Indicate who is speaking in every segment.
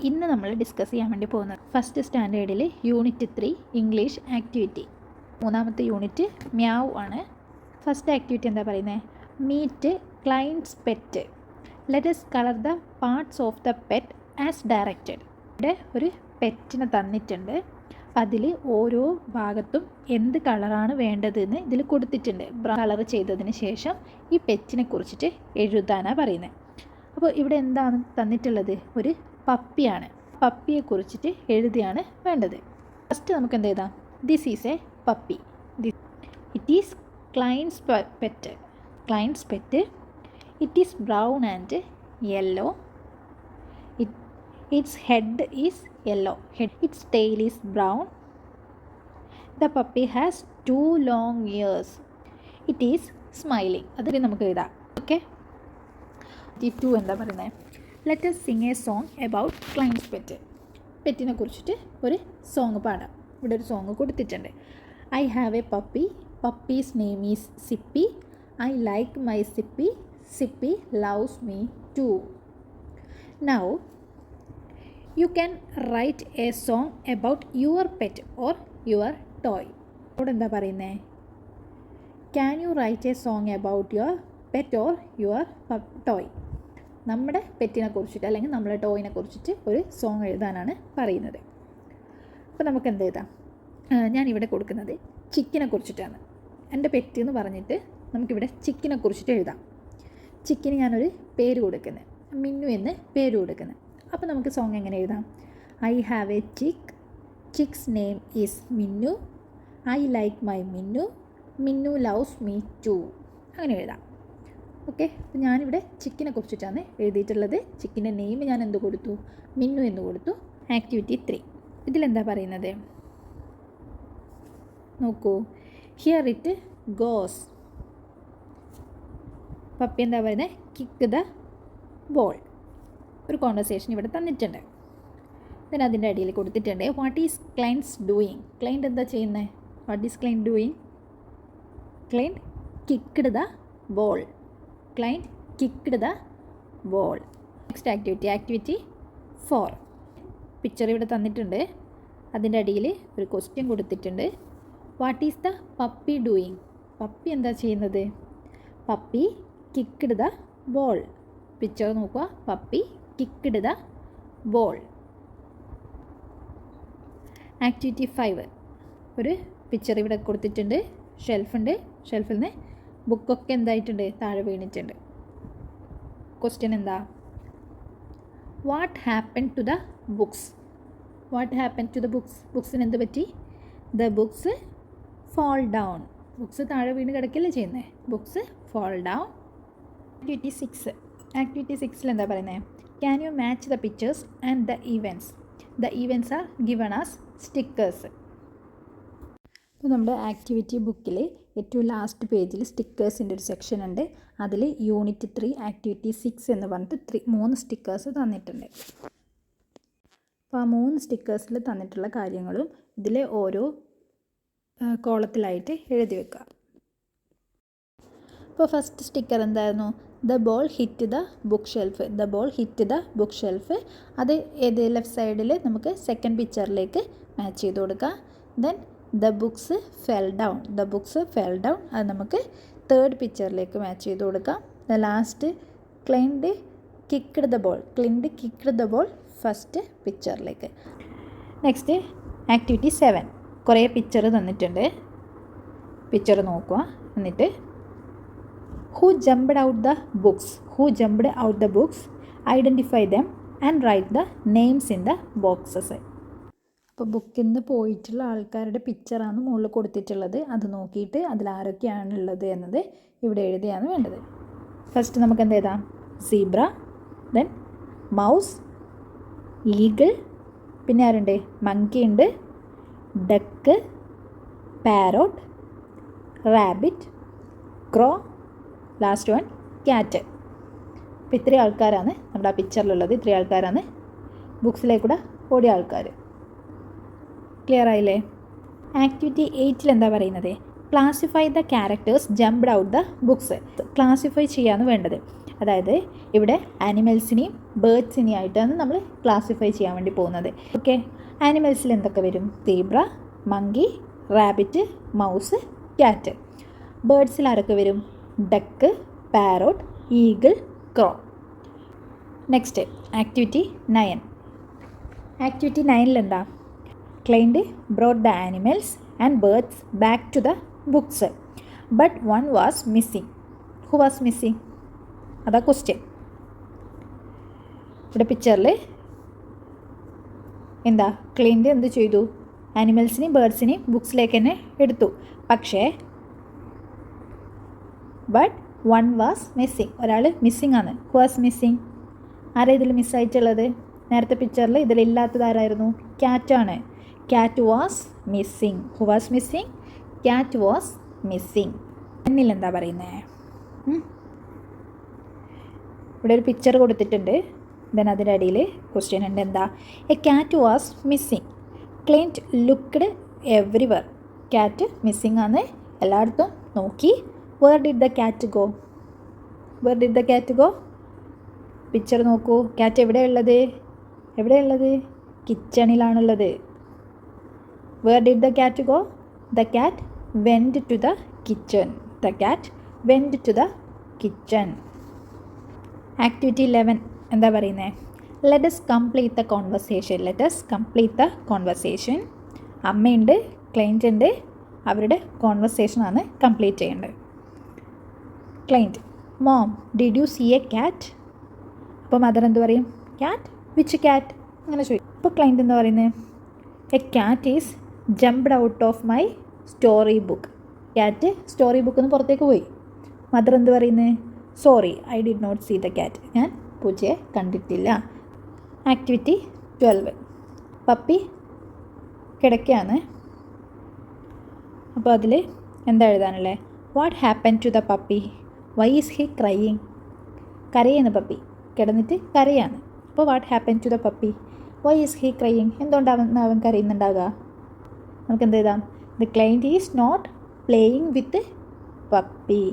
Speaker 1: ഇന്ന് നമ്മൾ ഡിസ്കസ് ചെയ്യാൻ വേണ്ടി പോകുന്നത് ഫസ്റ്റ് സ്റ്റാൻഡേർഡിൽ യൂണിറ്റ് 3 ഇംഗ്ലീഷ് ആക്ടിവിറ്റി. മൂന്നാമത്തെ യൂണിറ്റ് മ്യാവ് ആണ്. ഫസ്റ്റ് ആക്ടിവിറ്റി എന്താ പറയുന്നത്? Meet Clint's pet. Let us colour the parts of the pet as directed. ഇവിടെ ഒരു പെറ്റിനെ തന്നിട്ടുണ്ട്. അതിൽ ഓരോ ഭാഗത്തും എന്ത് കളറാണ് വേണ്ടതെന്ന് ഇതിൽ കൊടുത്തിട്ടുണ്ട്. കളർ ചെയ്തതിന് ശേഷം ഈ പെറ്റിനെ കുറിച്ചിട്ട് എഴുതാനാണ് പറയുന്നത്. അപ്പോൾ ഇവിടെ എന്താണ് തന്നിട്ടുള്ളത്? ഒരു പപ്പിയാണ്. പപ്പിയെ കുറിച്ചിട്ട് എഴുതിയാണ് വേണ്ടത്. ഫസ്റ്റ് നമുക്ക് എന്ത് എഴുതാം? This is A puppy. It is clients pet. Clients pet. It is brown and yellow. Its head is yellow. Its tail is brown. The puppy has 2 long ears. It is smiling. അത് നമുക്ക് എഴുതാം. Okay. 2 എന്താ പറയുന്നത്? Let us sing a song about client's pet. പെറ്റിനെ കുറിച്ചിട്ട് ഒരു song പാടാം. ഇവിടെ ഒരു സോങ് കൊടുത്തിട്ടുണ്ട്. I have a puppy. Puppy's name is Sippy. I like my Sippy. Sippy loves me too. Now you can write a song about your pet or your toy. ഇവിടെ എന്താ പറയുന്നത്? Can you write a song about your pet or your toy? നമ്മുടെ പെറ്റിനെ കുറിച്ചിട്ട് അല്ലെങ്കിൽ നമ്മുടെ ടോയിനെ കുറിച്ചിട്ട് ഒരു song എഴുതാനാണ് പറയുന്നത്. അപ്പോൾ നമുക്ക് എന്ത് എഴുതാം? ഞാനിവിടെ കൊടുക്കുന്നത് ചിക്കിനെ കുറിച്ചിട്ടാണ്. എൻ്റെ പെറ്റ് എന്ന് പറഞ്ഞിട്ട് നമുക്കിവിടെ ചിക്കിനെ കുറിച്ചിട്ട് എഴുതാം. ചിക്കിന് ഞാനൊരു പേര് കൊടുക്കുന്നത്, മിന്നു എന്ന് പേര് കൊടുക്കുന്നത്. അപ്പോൾ നമുക്ക് സോങ് എങ്ങനെ എഴുതാം? I have a chick. Chick's name is Minnu. I like my Minnu. Minnu loves me too. അങ്ങനെ എഴുതാം. ഓക്കെ. അപ്പോൾ ഞാനിവിടെ ചിക്കിനെ കുറിച്ചിട്ടാണ് എഴുതിയിട്ടുള്ളത്. ചിക്കിൻ്റെ നെയിം ഞാൻ എന്ത് കൊടുത്തു? മിന്നു എന്ന് കൊടുത്തു. ആക്ടിവിറ്റി 3 ഇതിലെന്താ പറയുന്നത്? നോക്കൂ. Here it goes. പപ്പി എന്താ പറയുന്നത്? Kick the ball. ഒരു കോൺവെർസേഷൻ ഇവിടെ തന്നിട്ടുണ്ട്. then അതിൻ്റെ അടിയിൽ കൊടുത്തിട്ടുണ്ട് what is clients doing. Client എന്താ ചെയ്യുന്നത്? What is client doing? Client kicked the ball. Client kicked the ball. Next activity, activity 4. Picture ഇവിടെ തന്നിട്ടുണ്ട്. അതിൻ്റെ അടിയിൽ ഒരു ക്വസ്റ്റ്യൻ കൊടുത്തിട്ടുണ്ട്. What is the puppy doing. Puppy എന്താ ചെയ്യുന്നത്? Puppy kicked the ball. Picture നോക്കുക. Puppy kicked the ball. Activity 5 ഒരു പിക്ചർ ഇവിടെ കൊടുത്തിട്ടുണ്ട്. ഷെൽഫുണ്ട്. ഷെൽഫിൽ നിന്ന് ബുക്കൊക്കെ എന്തായിട്ടുണ്ട്? താഴെ വീണിട്ടുണ്ട്. ക്വസ്റ്റ്യൻ എന്താ? What happen to the books. What happen to the books. ബുക്സിന് എന്ത് പറ്റി? The books fall down. Books താഴെ വീണ് കിടക്കല്ലേ ചെയ്യുന്നത്. Books fall down. Activity 6. Activity 6 എന്താ പറയുന്നത്? Can you match the pictures and the events. The events are given as stickers. അപ്പോൾ നമ്മുടെ ആക്ടിവിറ്റി ബുക്കിൽ ഏറ്റവും ലാസ്റ്റ് പേജിൽ സ്റ്റിക്കേഴ്സിൻ്റെ ഒരു സെക്ഷൻ ഉണ്ട്. അതിൽ യൂണിറ്റ് 3 ആക്ടിവിറ്റി 6 എന്ന് പറഞ്ഞിട്ട് 3 സ്റ്റിക്കേഴ്സ് തന്നിട്ടുണ്ട്. അപ്പോൾ ആ 3 സ്റ്റിക്കേഴ്സിൽ തന്നിട്ടുള്ള കാര്യങ്ങളും ഇതിലെ ഓരോ കോളത്തിലായിട്ട് എഴുതി വെക്കുക. അപ്പോൾ ഫസ്റ്റ് സ്റ്റിക്കർ എന്തായിരുന്നു? The ball hit the book shelf. The ball hit the book shelf. അത് ഏത് ലെഫ്റ്റ് സൈഡിൽ നമുക്ക് സെക്കൻഡ് പിക്ചറിലേക്ക് മാച്ച് ചെയ്ത് കൊടുക്കുക. Then the books fell down. The books fell down. അത് നമുക്ക് തേർഡ് പിക്ചറിലേക്ക് മാച്ച് ചെയ്ത് കൊടുക്കാം. The last client kicked the ball. Client kicked the ball first പിക്ചറിലേക്ക്. Next activity 7. കുറേ പിക്ചർ തന്നിട്ടുണ്ട്. പിക്ചർ നോക്കുക. എന്നിട്ട് who jumped out the books. Who jumped out the books. Identify them and write the names in the boxes. അപ്പോൾ ബുക്കിൽ നിന്ന് പോയിട്ടുള്ള ആൾക്കാരുടെ പിക്ചറാണ് മുകളിൽ കൊടുത്തിട്ടുള്ളത്. അത് നോക്കിയിട്ട് അതിൽ ആരൊക്കെയാണുള്ളത് എന്നത് ഇവിടെ എഴുതിയാണ് വേണ്ടത്. ഫസ്റ്റ് നമുക്ക് എന്ത് എഴുതാം? സീബ്ര, ദെൻ മൗസ്, ഈഗിൾ, പിന്നെ ആരുണ്ട്? മങ്കി ഉണ്ട്, ഡക്ക്, പാരോട്ട്, റാബിറ്റ്, ക്രോ, ലാസ്റ്റ് വൺ ക്യാറ്റ്. അപ്പോൾ ഇത്രയും ആൾക്കാരാണ് നമ്മുടെ ആ പിക്ചറിലുള്ളത്. ഇത്രയും ആൾക്കാരാണ് ബുക്സിലേക്കൂടെ ഓടിയ ആൾക്കാർ. ക്ലിയർ ആയില്ലേ? ആക്ടിവിറ്റി 8 എന്താ പറയുന്നത്? Classify the characters jumped out the books. Classify ചെയ്യാന്ന് വേണ്ടത്. അതായത് ഇവിടെ ആനിമൽസിനെയും ബേർഡ്സിനെയും ആയിട്ടാണ് നമ്മൾ ക്ലാസിഫൈ ചെയ്യാൻ വേണ്ടി പോകുന്നത്. ഓക്കെ, ആനിമൽസിൽ എന്തൊക്കെ വരും? Zebra, monkey, rabbit, mouse, cat. ബേർഡ്സിൽ ആരൊക്കെ വരും? Duck, parrot, eagle, crow. Next activity 9. Activity 9 എന്താ? Client brought the animals and birds back to the books but one was missing. Who was missing? അതാ ക്വസ്റ്റ്യൻ. ഇവിടെ പിക്ചറിൽ എന്താ? ക്ലൈൻറ്റ് എന്ത് ചെയ്തു? ആനിമൽസിനെയും ബേർഡ്സിനെയും ബുക്സിലേക്ക് തന്നെ എടുത്തു. പക്ഷേ ബട്ട് വൺ വാസ് മിസ്സിങ്, ഒരാൾ മിസ്സിങ് ആണ്. Who was missing? ആരാ ഇതിൽ മിസ്സായിട്ടുള്ളത്? നേരത്തെ പിക്ചറിൽ ഇതിലില്ലാത്തത് ആരായിരുന്നു? ക്യാറ്റാണ്. Cat was missing. Who was missing? Cat was missing. എന്നിൽ എന്താ പറയുന്നത്? ഇവിടെ ഒരു പിക്ചർ കൊടുത്തിട്ടുണ്ട്. ദെൻ അതിൻ്റെ അടിയിൽ ക്വസ്റ്റ്യൻ ഉണ്ട്. എന്താ? A cat was missing. Client looked everywhere. Cat missing ആണ്, എല്ലായിടത്തും നോക്കി. Where did the cat go? Where did the cat go? Picture നോക്കൂ. ക്യാറ്റ് എവിടെയുള്ളത്? എവിടെയുള്ളത്? കിച്ചണിലാണുള്ളത്. Where did the cat go? The cat went to the kitchen. The cat went to the kitchen. Activity 11 എന്താ പറയുന്നത്? Let us complete the conversation. Let us complete the conversation. അമ്മയുണ്ട്, client ഉണ്ട്, അവരുടെ കോൺവെർസേഷനാണ് കംപ്ലീറ്റ് ചെയ്യേണ്ടത്. Client: mom, did you see a cat? അപ്പോൾ mother എന്ത് പറയും? ക്യാറ്റ്? Which cat? അങ്ങനെ ചോദിക്കും. അപ്പോൾ ക്ലൈൻറ്റ് എന്താ പറയുന്നത്? A cat is jumped out of my story book. Cat story ബുക്കിൽ നിന്ന് പുറത്തേക്ക് പോയി. മദർ എന്ത് പറയുന്നത്? Sorry, I did not see the cat. ഞാൻ പൂച്ചയെ കണ്ടിട്ടില്ല. ആക്ടിവിറ്റി 12. പപ്പി കിടക്കുകയാണ്. അപ്പോൾ അതിൽ എന്താ എഴുതാനുള്ളത്? What happen to the puppy? Why is he crying? കരയാണ് പപ്പി, കിടന്നിട്ട് കരയാണ്. അപ്പോൾ what happen to the puppy? Why is he crying? എന്തുകൊണ്ടാണ് അവൻ കരയുന്നുണ്ടാകുക? നമുക്ക് എന്ത് എഴുതാം? The client is not playing with puppy.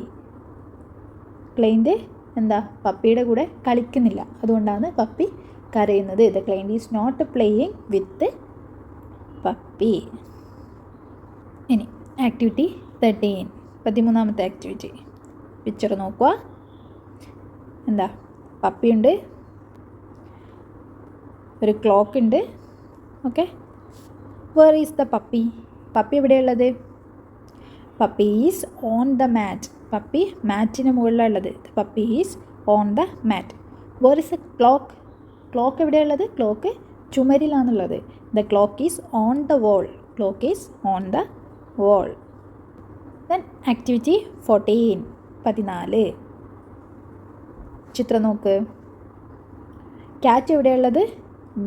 Speaker 1: Client എന്താ? പപ്പിയുടെ കൂടെ കളിക്കുന്നില്ല, അതുകൊണ്ടാണ് പപ്പി കരയുന്നത്. The client is not playing with puppy. ഇനി ആക്ടിവിറ്റി 13, 13ാമത്തെ ആക്ടിവിറ്റി. പിക്ചർ നോക്കുക. എന്താ? പപ്പിയുണ്ട്, ഒരു ക്ലോക്ക് ഉണ്ട്. Okay, where is the puppy? Puppy എവിടെയുള്ളത്? Puppy is on the mat. Puppy മാറ്റിന് മുകളിലാണ് ഉള്ളത്. The puppy is on the mat. Where is a clock? Clock എവിടെയുള്ളത്? ക്ലോക്ക് ചുമരിലാണുള്ളത്. The clock is on the wall. Clock is on the wall. Then activity 14, 14. ചിത്രം നോക്ക്. Cat എവിടെയുള്ളത്?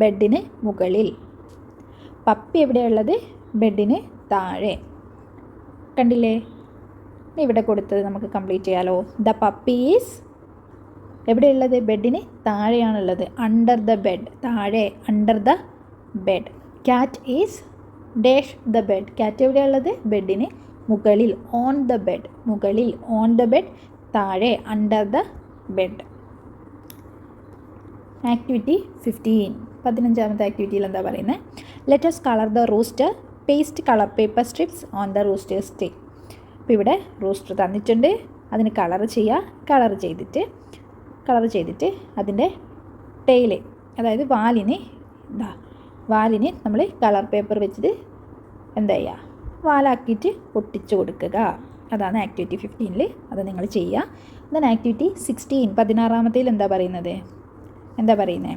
Speaker 1: ബെഡിന് മുകളിൽ. പപ്പി എവിടെയുള്ളത്? ബെഡിന് താഴെ. കണ്ടില്ലേ? ഇവിടെ കൊടുത്തത് നമുക്ക് കംപ്ലീറ്റ് ചെയ്യാലോ. ദ പപ്പി ഈസ് എവിടെയുള്ളത്? ബെഡിന് താഴെയാണുള്ളത്. Under the bed. താഴെ, under the bed. Cat is dash the bed. Cat എവിടെയുള്ളത്? ബെഡിന് മുകളിൽ. On the bed. മുകളിൽ, ഓൺ ദ ബെഡ്. താഴെ, അണ്ടർ ദ ബെഡ്. ആക്ടിവിറ്റി 15, 15ാമത്തെ ആക്ടിവിറ്റിയിൽ എന്താ പറയുന്നത്? Let us colour the rooster. Paste colour paper strips on the rooster's tail. അപ്പോൾ ഇവിടെ റൂസ്റ്റർ തന്നിട്ടുണ്ട്, അതിന് കളർ ചെയ്യുക. കളർ ചെയ്തിട്ട് അതിൻ്റെ ടെയില്, അതായത് വാലിന് നമ്മൾ കളർ പേപ്പർ വെച്ചിട്ട് എന്താ ചെയ്യുക? വാലാക്കിയിട്ട് ഒട്ടിച്ച് കൊടുക്കുക. അതാണ് ആക്ടിവിറ്റി 15ൽ. അത് നിങ്ങൾ ചെയ്യുക. ദെൻ ആക്ടിവിറ്റി 16, 16ാമത്തേൽ എന്താ പറയുന്നത്?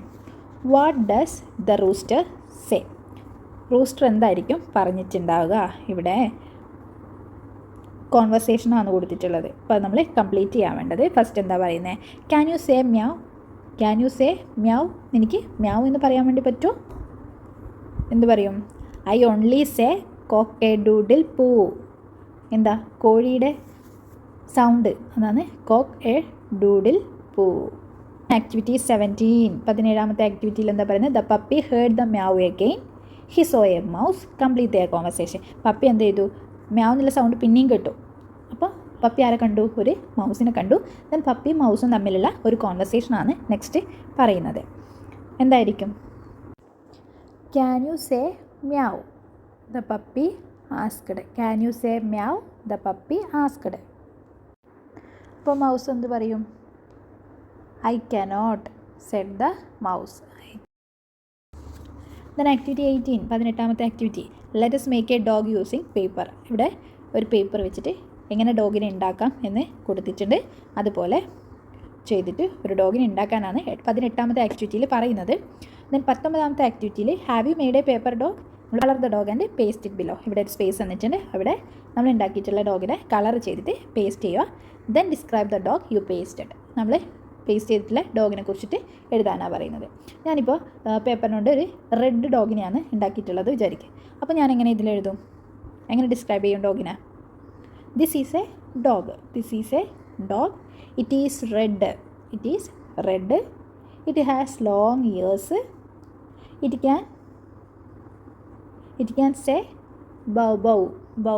Speaker 1: What does the rooster say? Rooster എന്തായിരിക്കും പറഞ്ഞിട്ടുണ്ടാവുക? ഇവിടെ കോൺവെർസേഷനാണ് കൊടുത്തിട്ടുള്ളത്. അപ്പോൾ അത് നമ്മൾ കംപ്ലീറ്റ് ചെയ്യാൻ വേണ്ടത്. ഫസ്റ്റ് എന്താ പറയുന്നത്? Can you say meow? Can you say meow? എനിക്ക് മ്യാവ് എന്ന് പറയാൻ വേണ്ടി പറ്റുമോ? എന്ത് പറയും? I only say cock a doodle doo. എന്താ? കോഴിയുടെ സൗണ്ട്, അതാണ് cock a doodle doo. Activity 17, 17ാമത്തെ ആക്ടിവിറ്റിയിൽ എന്താ പറയുന്നത്? The puppy heard the meow again. He saw a mouse. Complete the conversation. Puppy എന്ത് ചെയ്തു? മ്യാവ് എന്നുള്ള സൗണ്ട് പിന്നെയും കേട്ടു. അപ്പോൾ പപ്പി ആരെ കണ്ടു? ഒരു മൗസിനെ കണ്ടു. ദെൻ പപ്പിയും മൗസും തമ്മിലുള്ള ഒരു കോൺവെർസേഷനാണ് നെക്സ്റ്റ് പറയുന്നത്. എന്തായിരിക്കും? Can you say meow? The puppy asked. Can you say meow? The puppy asked. അപ്പോൾ മൗസ് എന്ത് പറയും? I cannot said the mouse. Then activity 18, 18ാമത്തെ activity. Let us make a dog using paper. ഇവിടെ ഒരു paper വെച്ചിട്ട് എങ്ങനെ ഡോഗിനെ ഉണ്ടാക്കാം എന്ന് കൊടുത്തിട്ടുണ്ട്. അതുപോലെ ചെയ്തിട്ട് ഒരു ഡോഗിനെ ഉണ്ടാക്കാനാണ് 18ാമത്തെ ആക്ടിവിറ്റിയിൽ പറയുന്നത്. ദെൻ 19ാമത്തെ ആക്ടിവിറ്റിയിൽ have you made a paper dog? Colour the dog and paste it below. ഇവിടെ ഒരു സ്പേസ് തന്നിട്ടുണ്ട്. അവിടെ നമ്മൾ ഉണ്ടാക്കിയിട്ടുള്ള ഡോഗിനെ കളർ ചെയ്തിട്ട് പേസ്റ്റ് ചെയ്യുക. Then describe the dog you pasted. നമ്മൾ പേസ്റ്റ് ചെയ്തിട്ടുള്ള ഡോഗിനെ കുറിച്ചിട്ട് എഴുതാനാണ് പറയുന്നത്. ഞാനിപ്പോൾ പേപ്പറിനോട് ഒരു റെഡ് ഡോഗിനെയാണ് ഉണ്ടാക്കിയിട്ടുള്ളത് വിചാരിക്കുക. അപ്പോൾ ഞാൻ എങ്ങനെ ഇതിലെഴുതും? എങ്ങനെ ഡിസ്ക്രൈബ് ചെയ്യും ഡോഗിനെ? This is a dog. This is a dog. It is red. It is red. It has long ears. It can say bow bow bow.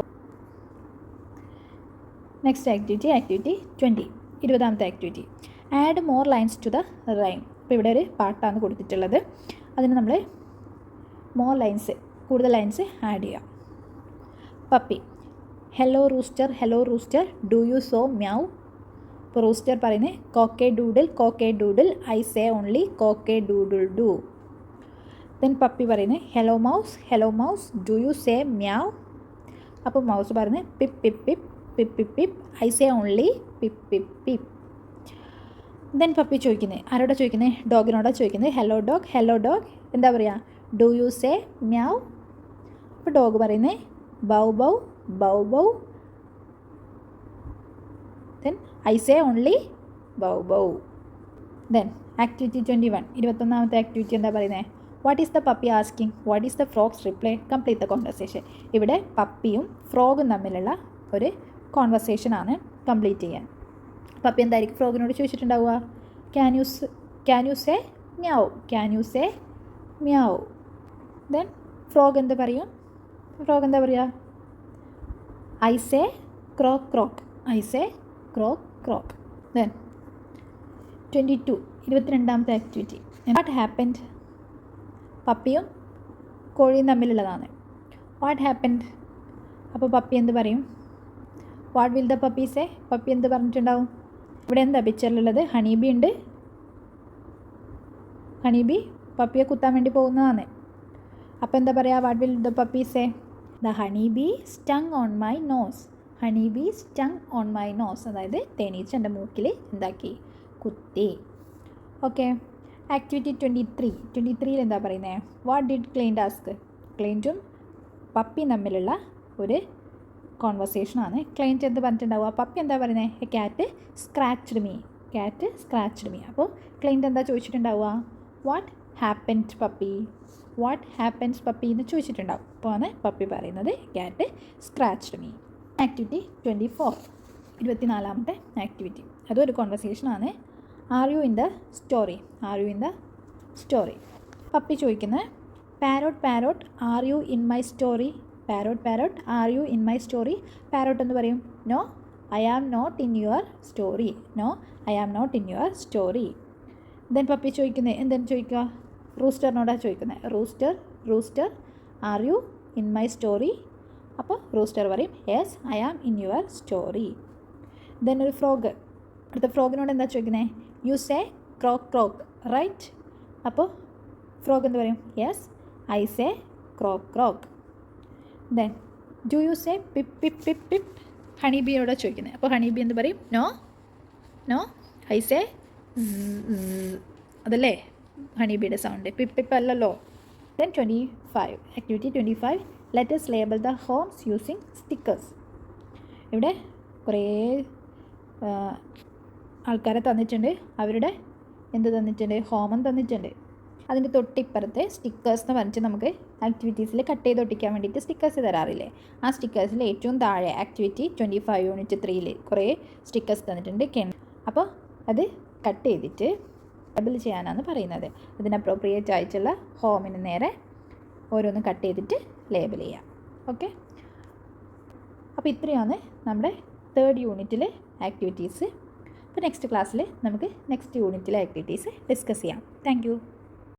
Speaker 1: Next activity, activity 20, 20ാമത്തെ activity. Add more lines to the rhyme. ഇപ്പോൾ ഇവിടെ ഒരു പാട്ടാണ് കൊടുത്തിട്ടുള്ളത്. അതിന് നമ്മൾ more lines, കൂടുതൽ lines add ചെയ്യാം. Puppy. Hello rooster do you say meow? ഇപ്പോൾ റൂസ്റ്റർ പറയുന്നത് cock a doodle I say only കോക്കേ doodle doo. Then puppy പറയുന്നത് hello mouse do you say meow? അപ്പോൾ മൗസ് പറയുന്നത് pip pip pip pip pip pip I say only pip pip pip. Then puppy ചോദിക്കുന്നത് ആരോടാ ചോദിക്കുന്നത്? ഡോഗിനോടാ ചോദിക്കുന്നത്. Hello dog എന്താ പറയുക? Do you say meow? അപ്പോൾ ഡോഗ് പറയുന്നത് bow bow. Then I say only bow. Then activity 21, 21ാമത്തെ ആക്ടിവിറ്റി എന്താ പറയുന്നത്? What is the puppy asking? What is the frogs reply? Complete the conversation. ഇവിടെ പപ്പിയും ഫ്രോഗും തമ്മിലുള്ള ഒരു കോൺവെർസേഷനാണ് കംപ്ലീറ്റ് ചെയ്യാൻ. പപ്പി എന്തായിരിക്കും ഫ്രോഗിനോട് ചോദിച്ചിട്ടുണ്ടാവുക? Can you say meow? Then frog എന്ത് പറയും? ഫ്രോഗ് എന്താ പറയുക? I say croak. ദെൻ 22, 22ാമത്തെ ആക്ടിവിറ്റി. What happened? പപ്പിയും കോഴിയും തമ്മിലുള്ളതാണ്. What happened? അപ്പോൾ പപ്പി എന്ത് പറയും? What will the puppy say? Puppy എന്ത് പറഞ്ഞിട്ടുണ്ടാവും? ഇവിടെ എന്താ പിക്ചറിലുള്ളത്? ഹണീബി ഉണ്ട്. ഹണീബി പപ്പിയെ കുത്താൻ വേണ്ടി പോകുന്നതാണ്. അപ്പോൾ എന്താ പറയുക? What will the puppy say? The honeybee stung on my nose. അതായത് തേനീച്ച എൻ്റെ മൂക്കിൽ എന്താക്കി? കുത്തി. ഓക്കെ. ആക്ടിവിറ്റി 23, 23ൽ എന്താ പറയുന്നത്? What did client ask? ക്ലൈൻറ്റും പപ്പിയും തമ്മിലുള്ള ഒരു കോൺവെർസേഷനാണ്. ക്ലൈൻറ്റ് എന്ത് പറഞ്ഞിട്ടുണ്ടാവുക? പപ്പി എന്താ പറയുന്നത്? A cat scratched me. അപ്പോൾ ക്ലൈൻറ്റ് എന്താ ചോദിച്ചിട്ടുണ്ടാവുക? വാട്ട് ഹാപ്പൻഡ് പപ്പി എന്ന് ചോദിച്ചിട്ടുണ്ടാവും. അപ്പോൾ ആണ് പപ്പി പറയുന്നത് ക്യാറ്റ് സ്ക്രാച്ച്ഡ് മീ. ആക്ടിവിറ്റി 24, 24ാമത്തെ ആക്ടിവിറ്റി. അതൊരു കോൺവെർസേഷനാണ്. Are you in the story? Puppy ചോദിക്കുന്നത് parrot are you in my story? Are you in my story? Parrot എന്ന് പറയും no I am not in your story. Then puppy ചോദിക്കുന്നത് എന്തെന്ന് ചോദിക്കുക? റൂസ്റ്ററിനോടാണ് ചോദിക്കുന്നത്. Rooster are you in my story? അപ്പോൾ rooster പറയും yes I am in your story. Then ഒരു ഫ്രോഗ്. അടുത്ത ഫ്രോഗിനോട് എന്താ ചോദിക്കുന്നത്? U say croak right? അപ്പോൾ ഫ്രോഗ് എന്ത് പറയും? Yes I say croak. Then do you say pip? ഹണിബിയോട് ചോദിക്കുന്നത്. അപ്പോൾ ഹണിബി എന്ത് പറയും? നോ ഐ സേ അതല്ലേ ഹണിബിയുടെ സൗണ്ട്. പിപ്പ് അല്ലല്ലോ. Then 25, activity 25. Let us label the homes using stickers. ഇവിടെ കുറേ ആൾക്കാരെ തന്നിട്ടുണ്ട്. അവരുടെ എന്ത് തന്നിട്ടുണ്ട്? ഹോമം തന്നിട്ടുണ്ട്. അതിൻ്റെ തൊട്ടിപ്പുറത്ത് സ്റ്റിക്കേഴ്സ് എന്ന് പറഞ്ഞിട്ട് നമുക്ക് ആക്ടിവിറ്റീസിൽ കട്ട് ചെയ്ത് ഒട്ടിക്കാൻ വേണ്ടിയിട്ട് സ്റ്റിക്കേഴ്സ് തരാറില്ലേ? ആ സ്റ്റിക്കേഴ്സിൽ ഏറ്റവും താഴെ ആക്ടിവിറ്റി 25 യൂണിറ്റ് 3ൽ കുറേ സ്റ്റിക്കേഴ്സ് തന്നിട്ടുണ്ട്. അപ്പോൾ അത് കട്ട് ചെയ്തിട്ട് ലേബിൾ ചെയ്യാനാണ് പറയുന്നത്. അതിന് അപ്രോപ്രിയേറ്റ് ആയിട്ടുള്ള ഹോമിന് നേരെ ഓരോന്ന് കട്ട് ചെയ്തിട്ട് ലേബിൾ ചെയ്യാം. ഓക്കെ. അപ്പോൾ ഇത്രയാണ് നമ്മുടെ തേർഡ് യൂണിറ്റിലെ ആക്ടിവിറ്റീസ്. അപ്പോൾ നെക്സ്റ്റ് ക്ലാസ്സിൽ നമുക്ക് നെക്സ്റ്റ് യൂണിറ്റിലെ ആക്ടിവിറ്റീസ് ഡിസ്കസ് ചെയ്യാം. താങ്ക്